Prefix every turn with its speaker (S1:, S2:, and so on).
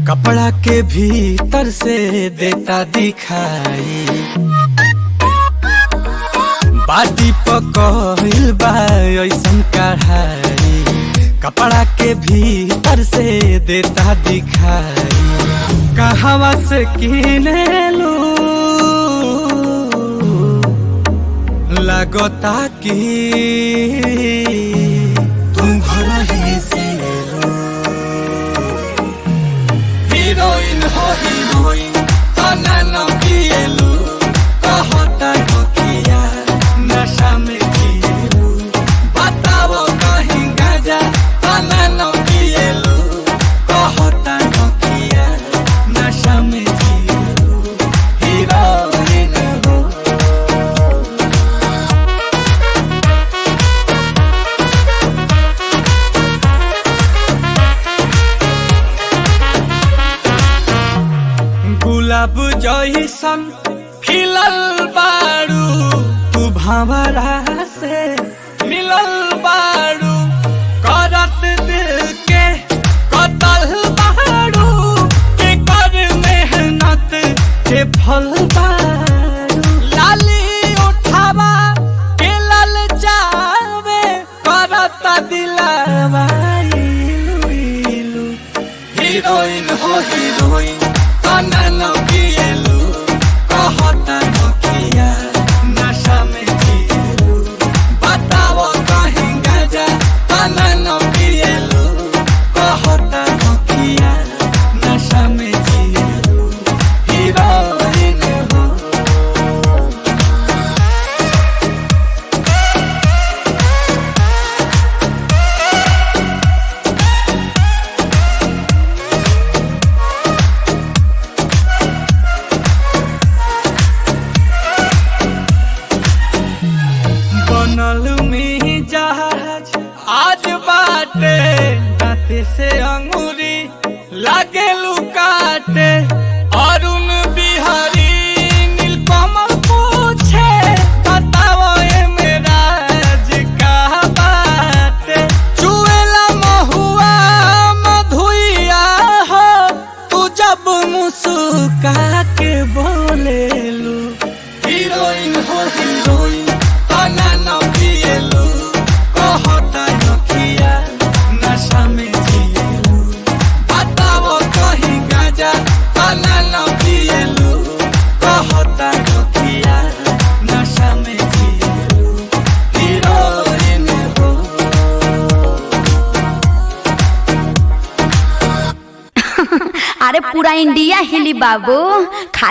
S1: कपड़ा के भीतर से देता दिखाई, बाटी पकड़िल बा ऐसन कढ़ाई। कपड़ा के भीतर से देता दिखाई, कहवा से किने लू लगता कि तुम घर ही से हीरोइन हो हीरोइन तना न पिएलू, कहता नोकिया नशा में जिएलू। बताओ कहीं गाजा तना न पिएलू, कहता नोकिया नशा में जिएलू। हीरोइन हो गुलाब जैसन खिलल बारू, तू भंवरा से मिलल बारू। करत दिल के कतल बारू, के कर मेहनत के फल बारू। लाली उठावा के लल जावे, करत दिलावा इलू इलू। हीरोइन हो हीरोइन तना न पिएलू, कहता नोकिया नशा में जिएलू। बताओ कहीं गाजा तना न पिएलू, कहता नोकिया नशा में जिएलू। हीरोइन हो बनल में जहाज आज बाटे, दांते से अंगूरी लागे लुकाटे। अरुण बिहारी नीलकमल पूछे, बताओ ये मेरा का बाटे। चुएला महुआ मधुइया हो, तू जब मुस्का के बोलेलू। हीरोइन हो हीरोइन तना न पिएलू, कहता नोकिया नशा में जिएलू। बताओ कहीं गाजा तना न पिएलू, कहता नोकिया नशा में जिएलू। हीरोइन हो
S2: अरे पूरा इंडिया हिली बाबू। खाली